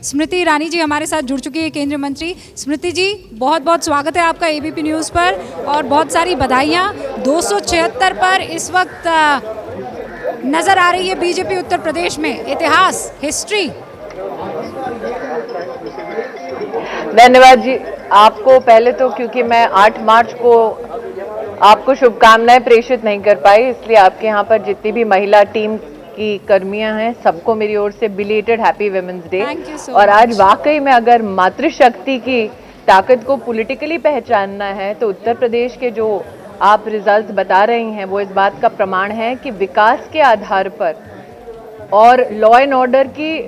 स्मृति ईरानी जी हमारे साथ जुड़ चुकी है, केंद्रीय मंत्री। स्मृति जी, बहुत बहुत स्वागत है आपका एबीपी न्यूज़ पर और बहुत सारी बधाइयाँ। 276 पर इस वक्त नज़र आ रही है बीजेपी उत्तर प्रदेश में। इतिहास, हिस्ट्री। धन्यवाद जी आपको। पहले तो क्योंकि मैं 8 मार्च को आपको शुभकामनाएं प्रेषित नहीं कर पाई, इसलिए आपके यहाँ पर जितनी भी महिला टीम की कर्मियां हैं सबको मेरी ओर से बिलेटेड हैप्पी वुमेन्स डे। और आज वाकई में अगर मातृशक्ति की ताकत को पॉलिटिकली पहचानना है तो उत्तर प्रदेश के जो आप रिजल्ट्स बता रही हैं वो इस बात का प्रमाण है कि विकास के आधार पर और लॉ एंड ऑर्डर की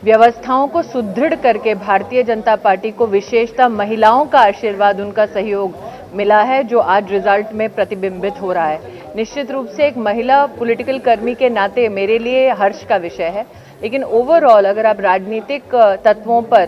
व्यवस्थाओं को सुदृढ़ करके भारतीय जनता पार्टी को विशेषतः महिलाओं का आशीर्वाद, उनका सहयोग मिला है, जो आज रिजल्ट में प्रतिबिंबित हो रहा है। निश्चित रूप से एक महिला पॉलिटिकल कर्मी के नाते मेरे लिए हर्ष का विषय है, लेकिन ओवरऑल अगर आप राजनीतिक तत्वों पर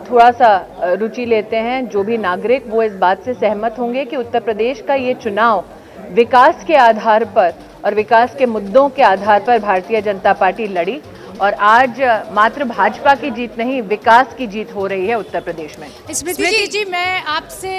थोड़ा सा रुचि लेते हैं, जो भी नागरिक वो इस बात से सहमत होंगे कि उत्तर प्रदेश का ये चुनाव विकास के आधार पर और विकास के मुद्दों के आधार पर भारतीय जनता पार्टी लड़ी और आज मात्र भाजपा की जीत नहीं, विकास की जीत हो रही है उत्तर प्रदेश में। स्मृति जी, मैं आपसे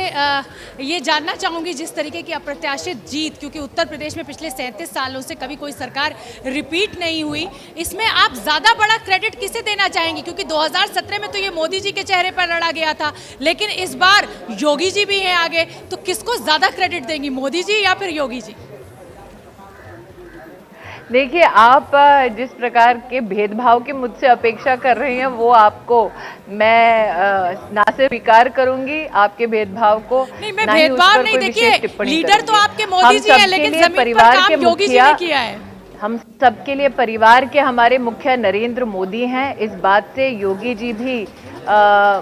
ये जानना चाहूंगी, जिस तरीके की अप्रत्याशित जीत, क्योंकि उत्तर प्रदेश में पिछले 37 सालों से कभी कोई सरकार रिपीट नहीं हुई, इसमें आप ज्यादा बड़ा क्रेडिट किसे देना चाहेंगी? क्योंकि 2017 में तो ये मोदी जी के चेहरे पर लड़ा गया था, लेकिन इस बार योगी जी भी हैं आगे, तो किसको ज्यादा क्रेडिट देंगी, मोदी जी या फिर योगी जी? देखिए, आप जिस प्रकार के भेदभाव की मुझसे अपेक्षा कर रही हैं वो आपको मैं ना सिर्फ स्वीकार करूंगी आपके भेदभाव को, नहीं, मैं भेदभाव नहीं, देखिए लीडर तो आपके मोदी जी हैं, लेकिन जमीन पर काम योगी जी ने किया है। हम सबके लिए परिवार के हमारे मुखिया नरेंद्र मोदी हैं, इस बात से योगी जी भी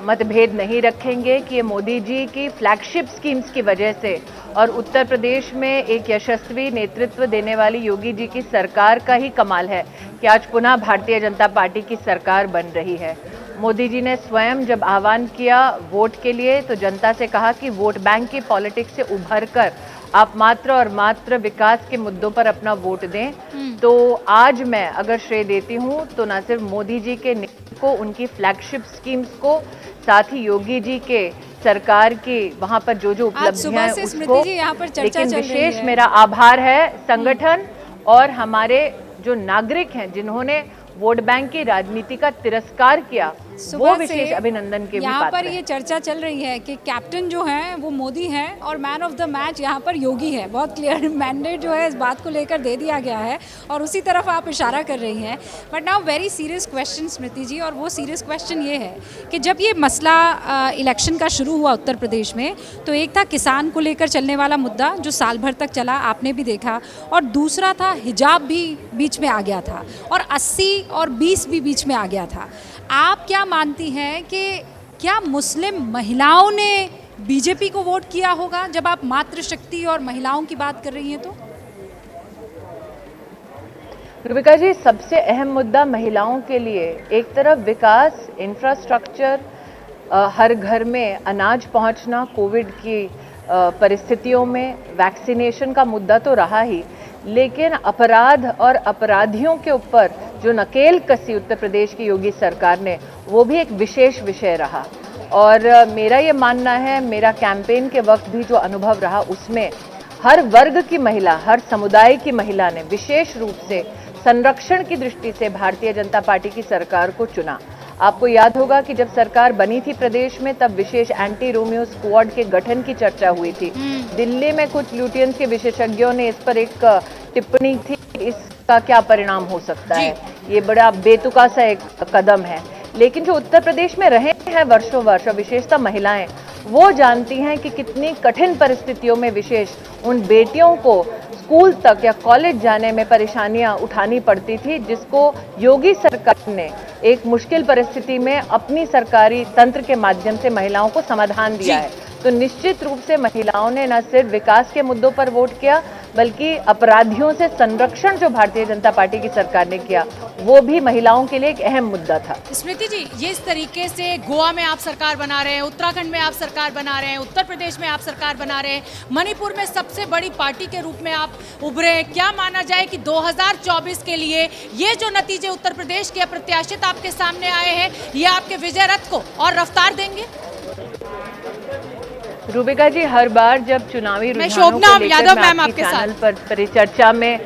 मतभेद नहीं रखेंगे कि ये मोदी जी की फ्लैगशिप स्कीम्स की वजह से और उत्तर प्रदेश में एक यशस्वी नेतृत्व देने वाली योगी जी की सरकार का ही कमाल है कि आज पुनः भारतीय जनता पार्टी की सरकार बन रही है। मोदी जी ने स्वयं जब आह्वान किया वोट के लिए तो जनता से कहा कि वोट बैंक की पॉलिटिक्स से उभर कर आप मात्र और मात्र विकास के मुद्दों पर अपना वोट दें। तो आज मैं अगर श्रेय देती हूं तो न सिर्फ मोदी जी के नेतृत्व को, उनकी फ्लैगशिप स्कीम्स को, साथ ही योगी जी के सरकार की वहां पर जो जो उपलब्धियां हैं उसको, लेकिन विशेष मेरा आभार है संगठन और हमारे जो नागरिक हैं जिन्होंने वोट बैंक की राजनीति का तिरस्कार किया, वो विशेष अभिनंदन के यहाँ पर ये चर्चा चल रही है कि कैप्टन जो है वो मोदी है और मैन ऑफ द मैच यहाँ पर योगी है। बहुत क्लियर मैंडेट जो है इस बात को लेकर दे दिया गया है और उसी तरफ आप इशारा कर रही हैं। But now very serious question Smriti ji, और वो सीरियस क्वेश्चन ये है कि जब ये मसला इलेक्शन का शुरू हुआ उत्तर प्रदेश में तो एक था किसान को लेकर चलने वाला मुद्दा जो साल भर तक चला, आपने भी देखा, और दूसरा था हिजाब भी बीच में आ गया था और 80 और 20 भी बीच में आ गया था। आप क्या मानती हैं कि क्या मुस्लिम महिलाओं ने बीजेपी को वोट किया होगा जब आप मातृशक्ति और महिलाओं की बात कर रही हैं? तो रूबिका जी, सबसे अहम मुद्दा महिलाओं के लिए एक तरफ विकास, इंफ्रास्ट्रक्चर, हर घर में अनाज पहुंचना, कोविड की परिस्थितियों में वैक्सीनेशन का मुद्दा तो रहा ही, लेकिन अपराध और अपराधियों के ऊपर जो नकेल कसी उत्तर प्रदेश की योगी सरकार ने, वो भी एक विशेष विषय रहा। और मेरा ये मानना है, मेरा कैंपेन के वक्त भी जो अनुभव रहा उसमें हर वर्ग की महिला, हर समुदाय की महिला ने विशेष रूप से संरक्षण की दृष्टि से भारतीय जनता पार्टी की सरकार को चुना। आपको याद होगा कि जब सरकार बनी थी प्रदेश में तब विशेष एंटी रोमियो स्क्वाड के गठन की चर्चा हुई थी। दिल्ली में कुछ ल्यूटियंस के विशेषज्ञों ने इस पर एक टिप्पणी थी, इसका क्या परिणाम हो सकता है, ये बड़ा बेतुका सा एक कदम है। लेकिन जो उत्तर प्रदेश में रहे हैं वर्षों वर्ष, विशेषतः महिलाएं, वो जानती हैं कि कितनी कठिन परिस्थितियों में विशेष उन बेटियों को स्कूल तक या कॉलेज जाने में परेशानियां उठानी पड़ती थी, जिसको योगी सरकार ने एक मुश्किल परिस्थिति में अपनी सरकारी तंत्र के माध्यम से महिलाओं को समाधान दिया है। तो निश्चित रूप से महिलाओं ने न सिर्फ विकास के मुद्दों पर वोट किया बल्कि अपराधियों से संरक्षण जो भारतीय जनता पार्टी की सरकार ने किया वो भी महिलाओं के लिए एक अहम मुद्दा था। स्मृति जी, ये इस तरीके से गोवा में आप सरकार बना रहे हैं, उत्तराखंड में आप सरकार बना रहे हैं, उत्तर प्रदेश में आप सरकार बना रहे हैं, मणिपुर में सबसे बड़ी पार्टी के रूप में आप उभरे हैं। क्या माना जाए कि 2024 के लिए ये जो नतीजे उत्तर प्रदेश के अप्रत्याशित आपके सामने आए हैं, ये आपके विजय रथ को और रफ्तार देंगे? रूबिका जी, हर बार जब चुनावी रुझानों को लेकर मैं आपके चैनल पर परिचर्चा में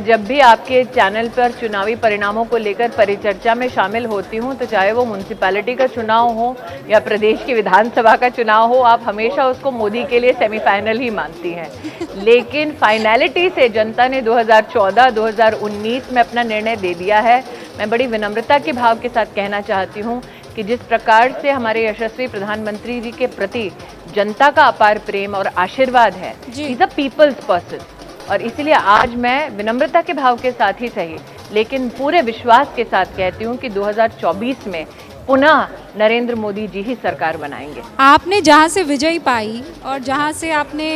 जब भी आपके चैनल पर चुनावी परिणामों को लेकर परिचर्चा में शामिल होती हूं, तो चाहे वो म्युनिसिपैलिटी का चुनाव हो या प्रदेश की विधानसभा का चुनाव हो, आप हमेशा उसको मोदी के लिए सेमीफाइनल ही मानती हैं। लेकिन फाइनलिटी से जनता ने 2014-2019 में अपना निर्णय दे दिया है। मैं बड़ी विनम्रता के भाव के साथ कहना चाहती हूँ कि जिस प्रकार से हमारे यशस्वी प्रधानमंत्री जी के प्रति जनता का अपार प्रेम और आशीर्वाद है, इज अ पीपल्स पर्सन, और इसीलिए आज मैं विनम्रता के भाव के साथ ही सही लेकिन पूरे विश्वास के साथ कहती हूँ कि 2024 में पुनः नरेंद्र मोदी जी ही सरकार बनाएंगे। आपने जहाँ से विजय पाई और जहाँ से आपने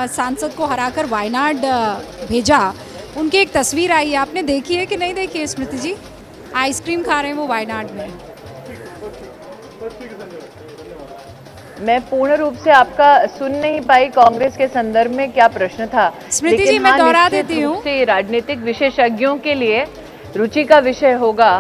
सांसद को हराकर वायनाड भेजा, उनकी एक तस्वीर आई है, आपने देखी है कि नहीं देखी है स्मृति जी? आइसक्रीम खा रहे हैं वो वायनाड में। मैं पूर्ण रूप से आपका सुन नहीं पाई, कांग्रेस के संदर्भ में क्या प्रश्न था? स्मृति जी, मैं दोहरा देती हूँ। राजनीतिक विशेषज्ञों के लिए रुचि का विषय होगा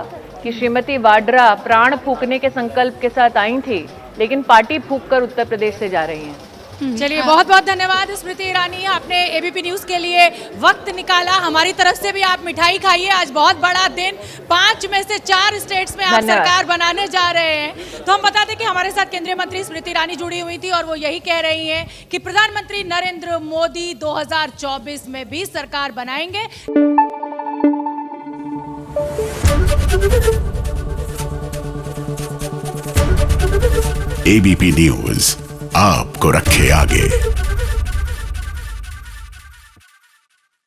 कि श्रीमती वाड्रा प्राण फूकने के संकल्प के साथ आई थी, लेकिन पार्टी फूंककर उत्तर प्रदेश से जा रही हैं। चलिए, बहुत बहुत धन्यवाद स्मृति ईरानी, आपने एबीपी न्यूज के लिए वक्त निकाला। हमारी तरफ से भी आप मिठाई खाइए, आज बहुत बड़ा दिन, 5 में से 4 स्टेट्स में आप सरकार बनाने जा रहे हैं। तो हम बता दें कि हमारे साथ केंद्रीय मंत्री स्मृति ईरानी जुड़ी हुई थी और वो यही कह रही हैं कि प्रधानमंत्री नरेंद्र मोदी 2024 में भी सरकार बनाएंगे। एबीपी न्यूज आपको रखे आगे।